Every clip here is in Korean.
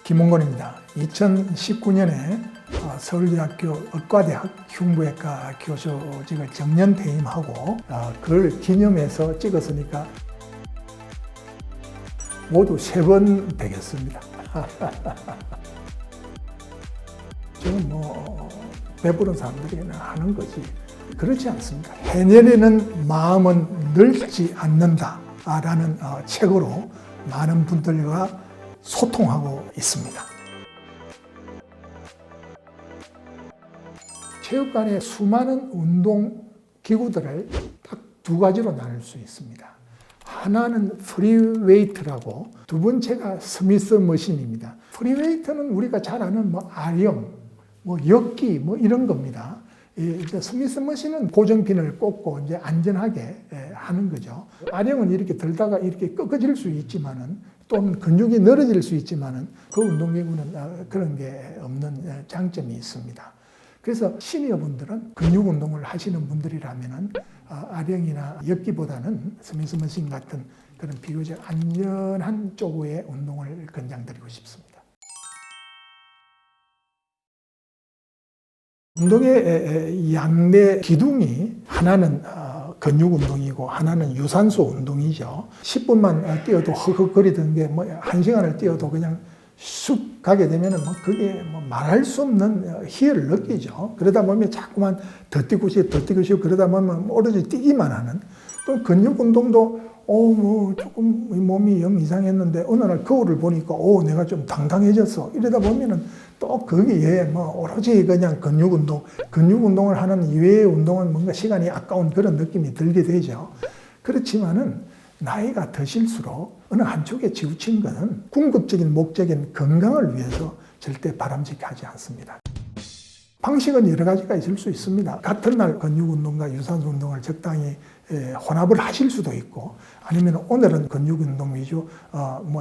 김홍건입니다. 2019년에 서울대학교 의과대학 흉부외과 교수직을 정년 퇴임하고 그걸 기념해서 찍었으니까 모두 3번 되겠습니다. 지금 배부른 사람들이 하는 거지. 그렇지 않습니다. 해내려는 마음은 늙지 않는다라는 책으로 많은 분들과 소통하고 있습니다. 체육관의 수많은 운동 기구들을 딱 2가지로 나눌 수 있습니다. 하나는 프리웨이트라고, 두 번째가 스미스 머신입니다. 프리웨이트는 우리가 잘 아는 아령, 역기 이런 겁니다. 이제 스미스 머신은 고정핀을 꽂고 이제 안전하게 하는 거죠. 아령은 이렇게 들다가 이렇게 꺾어질 수 있지만은, 또는 근육이 늘어질 수 있지만은, 그 운동기구는 그런 게 없는 장점이 있습니다. 그래서 시니어분들은 근육 운동을 하시는 분들이라면은 아령이나 역기보다는 스미스 머신 같은 그런 비교적 안전한 쪽의 운동을 권장드리고 싶습니다. 운동의 양대 기둥이 하나는 근육 운동이고 하나는 유산소 운동이죠. 10분만 뛰어도 헉헉거리던 게 1시간을 뛰어도 그냥 쑥 가게 되면은 그게 말할 수 없는 희열을 느끼죠. 그러다 보면 자꾸만 더 뛰고 싶고 그러다 보면 오로지 뛰기만 하는. 또 근육 운동도 조금 몸이 영 이상했는데 어느 날 거울을 보니까 내가 좀 당당해졌어. 이러다 보면은 또 거기에 오로지 그냥 근육 운동을 하는 이외의 운동은 뭔가 시간이 아까운 그런 느낌이 들게 되죠. 그렇지만은 나이가 드실수록 어느 한쪽에 치우친 것은 궁극적인 목적인 건강을 위해서 절대 바람직하지 않습니다. 방식은 여러 가지가 있을 수 있습니다. 같은 날 근육 운동과 유산소 운동을 적당히 혼합을 하실 수도 있고, 아니면 오늘은 근육 운동 위주,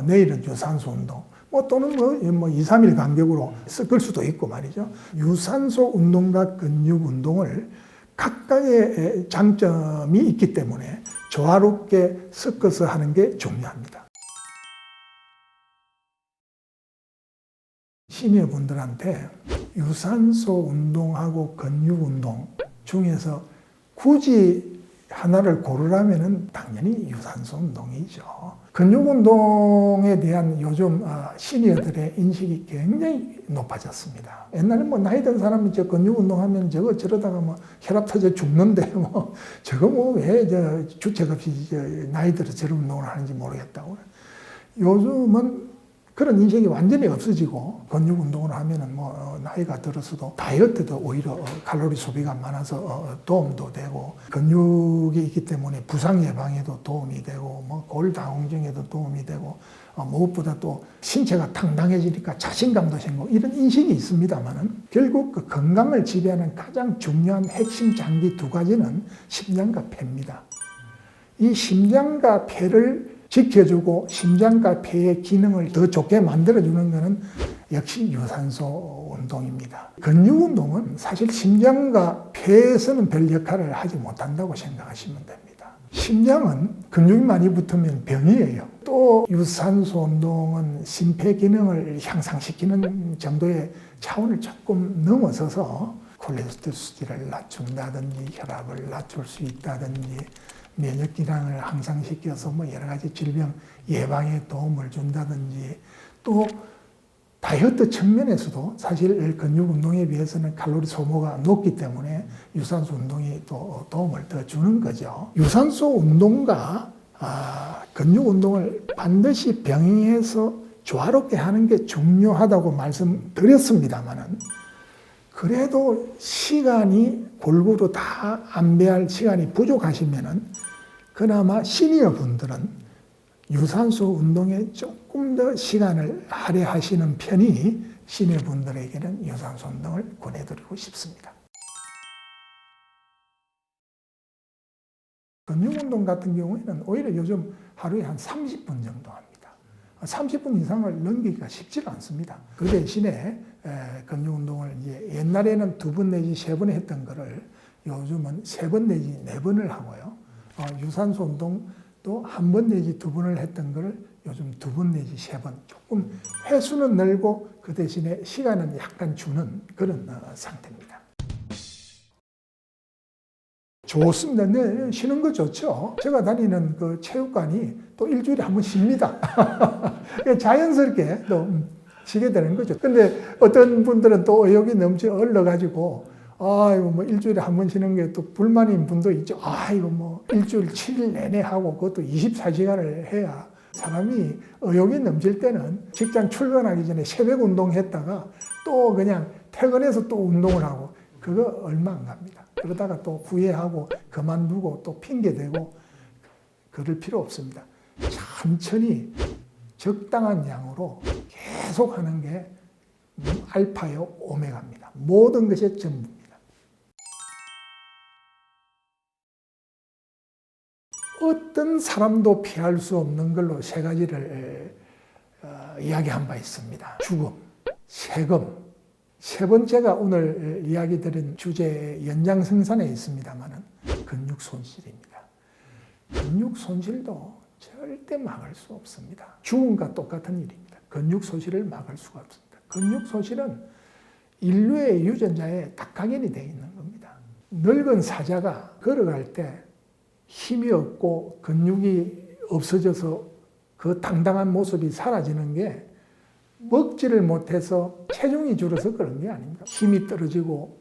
내일은 유산소 운동, 또는 2, 3일 간격으로 섞을 수도 있고 말이죠. 유산소 운동과 근육 운동을 각각의 장점이 있기 때문에 조화롭게 섞어서 하는 게 중요합니다. 시니어분들한테 유산소 운동하고 근육 운동 중에서 굳이 하나를 고르라면 당연히 유산소 운동이죠. 근육 운동에 대한 요즘 시니어들의 인식이 굉장히 높아졌습니다. 옛날에 나이 든 사람이 근육 운동하면 저러다가 혈압 터져 죽는데 저거 왜 주책 없이 나이 들어 저런 운동을 하는지 모르겠다고. 요즘은 그런 인식이 완전히 없어지고 근육 운동을 하면은 나이가 들어서도 다이어트도 오히려 칼로리 소비가 많아서 도움도 되고, 근육이 있기 때문에 부상 예방에도 도움이 되고, 골다공증에도 도움이 되고, 무엇보다 또 신체가 당당해지니까 자신감도 생기고 이런 인식이 있습니다만은, 결국 그 건강을 지배하는 가장 중요한 핵심 장기 2가지는 심장과 폐입니다. 이 심장과 폐를 지켜주고 심장과 폐의 기능을 더 좋게 만들어주는 것은 역시 유산소 운동입니다. 근육 운동은 사실 심장과 폐에서는 별 역할을 하지 못한다고 생각하시면 됩니다. 심장은 근육이 많이 붙으면 병이에요. 또 유산소 운동은 심폐 기능을 향상시키는 정도의 차원을 조금 넘어서서 콜레스테롤 수치를 낮춘다든지 혈압을 낮출 수 있다든지 면역 기능을 향상시켜서 여러 가지 질병 예방에 도움을 준다든지, 또 다이어트 측면에서도 사실 근육 운동에 비해서는 칼로리 소모가 높기 때문에 유산소 운동이 또 도움을 더 주는 거죠. 유산소 운동과 근육 운동을 반드시 병행해서 조화롭게 하는 게 중요하다고 말씀드렸습니다만은, 그래도 시간이 골고루 다 안배할 시간이 부족하시면은 그나마 시니어 분들은 유산소 운동에 조금 더 시간을 할애하시는 편이 시니어 분들에게는 유산소 운동을 권해드리고 싶습니다. 근육 운동 같은 경우에는 오히려 요즘 하루에 한 30분 정도 합니다. 30분 이상을 넘기기가 쉽지가 않습니다. 그 대신에 근육 운동을 옛날에는 2번 내지 3번 했던 거를 요즘은 3번 내지 4번을 하고요. 유산소 운동도 1번 내지 2번을 했던 거를 요즘 2번 내지 3번 조금 횟수는 늘고 그 대신에 시간은 약간 주는 그런 상태입니다. 좋습니다. 네, 쉬는 거 좋죠. 제가 다니는 그 체육관이 또 일주일에 한 번 쉽니다. 자연스럽게 또 쉬게 되는 거죠. 근데 어떤 분들은 또 의욕이 넘쳐 얼러가지고 이거 뭐 일주일에 한 번 쉬는 게 또 불만인 분도 있죠. 이거 뭐 일주일 7일 내내 하고 그것도 24시간을 해야 사람이 의욕이 넘칠 때는 직장 출근하기 전에 새벽 운동했다가 또 그냥 퇴근해서 또 운동을 하고 그거 얼마 안 갑니다. 그러다가 또 후회하고 그만두고 또 핑계대고 그럴 필요 없습니다. 천천히 적당한 양으로 계속 하는 게 알파요 오메가입니다. 모든 것의 전부입니다. 어떤 사람도 피할 수 없는 걸로 3가지를 이야기한 바 있습니다. 죽음, 세금, 3번째가 오늘 이야기 드린 주제의 연장생산에 있습니다만 근육 손실입니다. 근육 손실도 절대 막을 수 없습니다. 죽음과 똑같은 일입니다. 근육 손실을 막을 수가 없습니다. 근육 손실은 인류의 유전자에 딱 각인이 되어 있는 겁니다. 늙은 사자가 걸어갈 때 힘이 없고 근육이 없어져서 그 당당한 모습이 사라지는 게 먹지를 못해서 체중이 줄어서 그런 게 아닙니다. 힘이 떨어지고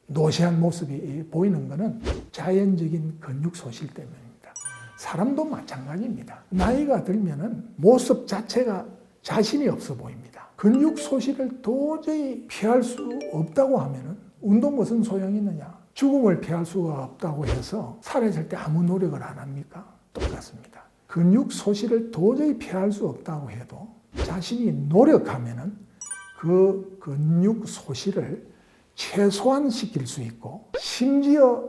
노쇠한 모습이 보이는 것은 자연적인 근육 소실 때문입니다. 사람도 마찬가지입니다. 나이가 들면은 모습 자체가 자신이 없어 보입니다. 근육 소실을 도저히 피할 수 없다고 하면은 운동 무슨 소용이 있느냐? 죽음을 피할 수가 없다고 해서 살아있을 때 아무 노력을 안 합니까? 똑같습니다. 근육 소실을 도저히 피할 수 없다고 해도 자신이 노력하면은 그 근육 소실을 최소화시킬 수 있고 심지어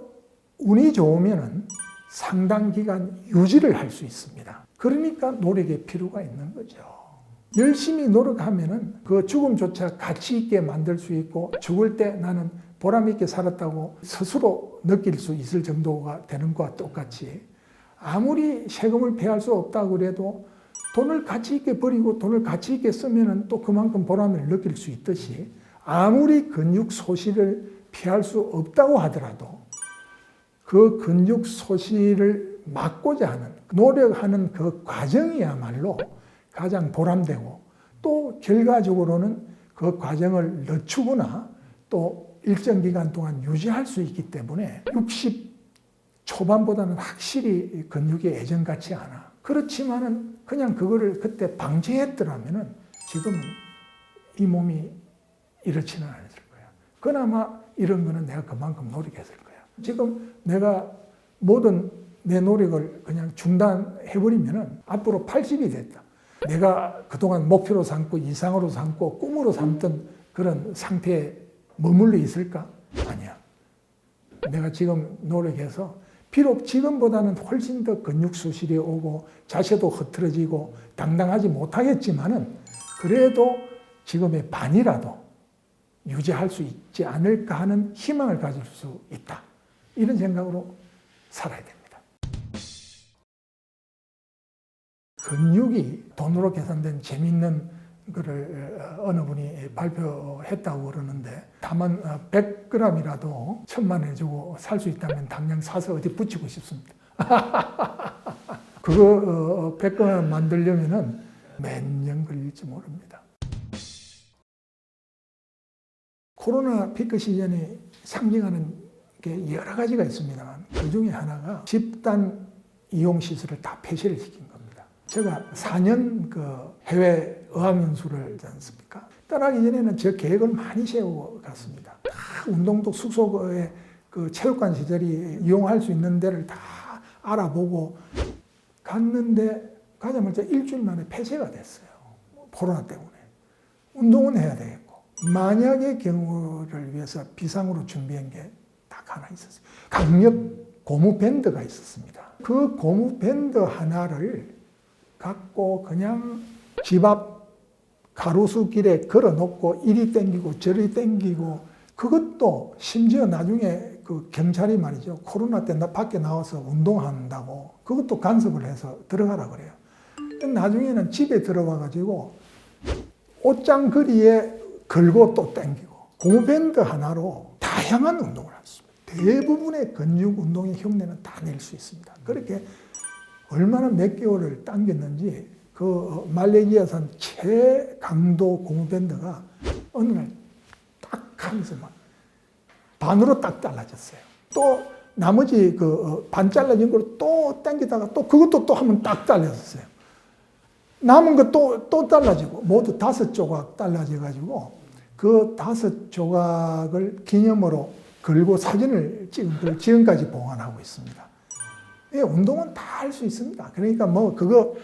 운이 좋으면은 상당 기간 유지를 할 수 있습니다. 그러니까 노력의 필요가 있는 거죠. 열심히 노력하면은 그 죽음조차 가치 있게 만들 수 있고 죽을 때 나는 보람 있게 살았다고 스스로 느낄 수 있을 정도가 되는 것과 똑같이 아무리 세금을 피할 수 없다고 그래도 돈을 가치 있게 버리고 돈을 가치 있게 쓰면은 또 그만큼 보람을 느낄 수 있듯이 아무리 근육 소실을 피할 수 없다고 하더라도 그 근육 소실을 막고자 하는 노력하는 그 과정이야말로 가장 보람되고 또 결과적으로는 그 과정을 늦추거나 또 일정 기간 동안 유지할 수 있기 때문에 60 초반보다는 확실히 근육이 예전 같지 않아. 그렇지만은 그냥 그거를 그때 방치했더라면은 지금은 이 몸이 이렇지는 않았을 거야. 그나마 이런 거는 내가 그만큼 노력했을 거야. 지금 내가 모든 내 노력을 그냥 중단해버리면은 앞으로 80이 됐다. 내가 그동안 목표로 삼고 이상으로 삼고 꿈으로 삼던 그런 상태에 머물러 있을까? 아니야. 내가 지금 노력해서 비록 지금보다는 훨씬 더 근육 수실이 오고 자세도 흐트러지고 당당하지 못하겠지만은 그래도 지금의 반이라도 유지할 수 있지 않을까 하는 희망을 가질 수 있다. 이런 생각으로 살아야 됩니다. 근육이 돈으로 계산된 재밌는 거를 어느 분이 발표했다고 그러는데 다만 100g이라도 1,000만 주고 살 수 있다면 당장 사서 어디 붙이고 싶습니다. 그거 100g 만들려면은 몇 년 걸릴지 모릅니다. 코로나 피크 시즌에 상징하는 게 여러 가지가 있습니다만 그 중에 하나가 집단 이용 시설을 다 폐쇄를 시킨 겁니다. 제가 4년 그 해외 어학연수를 하지 않습니까? 떠나기 전에는 제 계획을 많이 세우고 갔습니다. 다 운동도 숙소에 그 체육관 시설이 이용할 수 있는 데를 다 알아보고 갔는데 가자마자 일주일 만에 폐쇄가 됐어요. 코로나 때문에. 운동은 해야 되겠고. 만약의 경우를 위해서 비상으로 준비한 게 딱 하나 있었어요. 강력 고무 밴드가 있었습니다. 그 고무 밴드 하나를 갖고 그냥 집 앞 가로수길에 걸어놓고 이리 땡기고 저리 땡기고 그것도 심지어 나중에 그 경찰이 말이죠. 코로나 때 밖에 나와서 운동한다고 그것도 간섭을 해서 들어가라 그래요. 나중에는 집에 들어와가지고 옷장 거리에 걸고 또 당기고 고무밴드 하나로 다양한 운동을 할 수 있습니다. 대부분의 근육 운동의 흉내는 다 낼 수 있습니다. 그렇게 얼마나 몇 개월을 당겼는지 그 말레이시아산 최강도 고무밴드가 어느 날 딱 하면서 막 반으로 딱 잘라졌어요. 또 나머지 그 반 잘라진 걸 또 당기다가 또 그것도 또 한번 딱 잘라졌어요. 남은 거 또 잘라지고 모두 5조각 잘라져가지고 그 5조각을 기념으로 걸고 사진을 찍은 걸 지금까지 보관하고 있습니다. 예, 운동은 다 할 수 있습니다. 그러니까 뭐 그거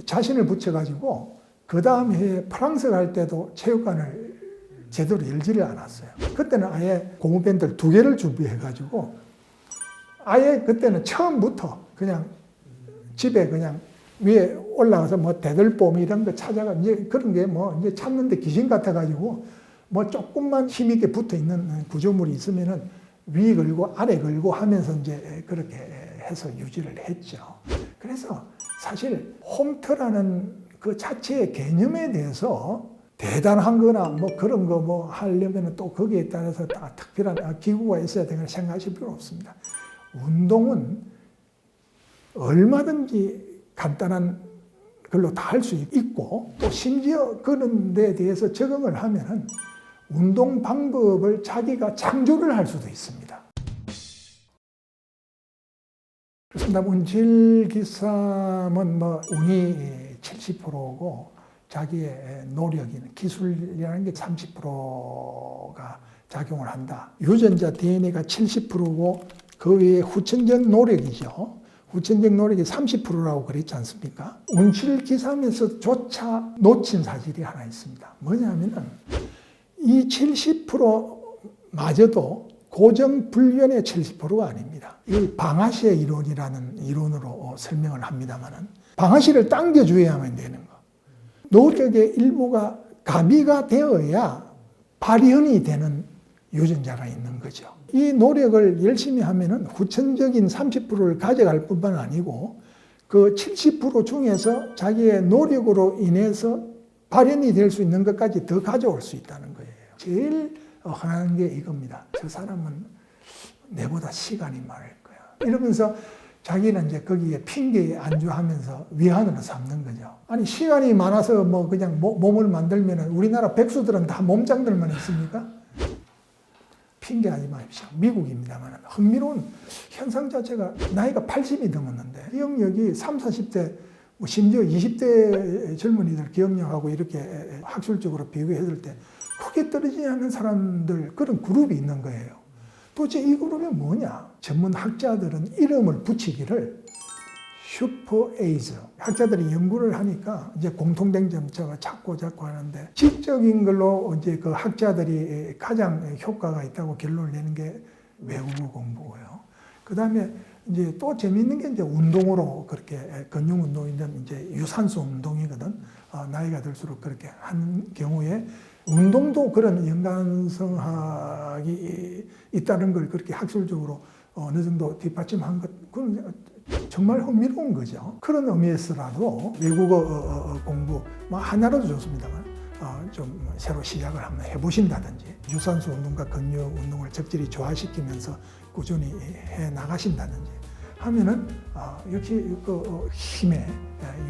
자신을 붙여가지고 그 다음 해에 프랑스 갈 때도 체육관을 제대로 열지를 않았어요. 그때는 아예 고무밴드를 2개를 준비해가지고 아예 그때는 처음부터 그냥 집에 그냥 위에 올라가서 뭐 대들보미 이런 거 찾아가 이제 그런 게 뭐 이제 찾는데 귀신 같아가지고 뭐 조금만 힘있게 붙어 있는 구조물이 있으면은 위 걸고 아래 걸고 하면서 이제 그렇게 해서 유지를 했죠. 그래서 사실 홈트라는 그 자체의 개념에 대해서 대단한 거나 뭐 그런 거 뭐 하려면은 또 거기에 따라서 다 특별한 기구가 있어야 되는 걸 생각하실 필요 없습니다. 운동은 얼마든지 간단한 걸로 다 할 수 있고 또 심지어 그런 데에 대해서 적응을 하면은 운동 방법을 자기가 창조를 할 수도 있습니다. 그렇습니다. 운칠 기삼은 뭐 운이 70%고 자기의 노력이 기술이라는 게 30%가 작용을 한다. 유전자 DNA가 70%고 그 외에 후천적 노력이죠. 후천적 노력이 30%라고 그랬지 않습니까? 운칠 기삼에서조차 놓친 사실이 하나 있습니다. 뭐냐면은 이 70%마저도 고정불변의 70%가 아닙니다. 이 방아시의 이론이라는 이론으로 설명을 합니다만은 방아시를 당겨줘야만 되는 거. 노력의 일부가 가미가 되어야 발현이 되는 유전자가 있는 거죠. 이 노력을 열심히 하면은 후천적인 30%를 가져갈 뿐만 아니고 그 70% 중에서 자기의 노력으로 인해서 발현이 될 수 있는 것까지 더 가져올 수 있다는 거예요. 제일 흔한 게 이겁니다. 저 사람은 내보다 시간이 많을 거야. 이러면서 자기는 이제 거기에 핑계에 안주하면서 위안으로 삼는 거죠. 아니 시간이 많아서 뭐 그냥 몸을 만들면은 우리나라 백수들은 다 몸짱들만 있습니까? 핑계하지 마십시오. 미국입니다만 흥미로운 현상 자체가 나이가 80이 넘었는데 기억력이 30, 40대 심지어 20대 젊은이들 기억력하고 이렇게 학술적으로 비교했을 때 크게 떨어지지 않는 사람들 그런 그룹이 있는 거예요. 도대체 이 그룹이 뭐냐? 전문 학자들은 이름을 붙이기를 슈퍼 에이즈. 학자들이 연구를 하니까 이제 공통된 점차가 찾고 하는데 지적인 걸로 이제 그 학자들이 가장 효과가 있다고 결론을 내는 게 외국어 공부고요. 그 다음에 이제 또 재미있는 게 이제 운동으로 그렇게 근육 운동이든 이제 유산소 운동이거든. 나이가 들수록 그렇게 하는 경우에 운동도 그런 연관성학이 있다는 걸 그렇게 학술적으로 어느 정도 뒷받침한 것, 그건 정말 흥미로운 거죠. 그런 의미에서라도 외국어 공부, 뭐 하나라도 좋습니다만, 좀 새로 시작을 한번 해보신다든지, 유산소 운동과 근육 운동을 적절히 조화시키면서 꾸준히 해 나가신다든지 하면은, 역시 그 힘의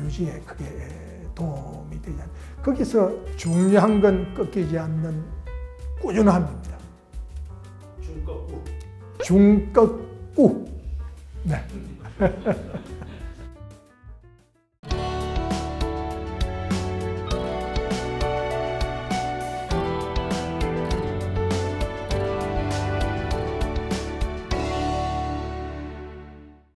유지에 크게 도움이 되지 않아요. 거기서 중요한 건 꺾이지 않는 꾸준함입니다. 중꺾고. 네.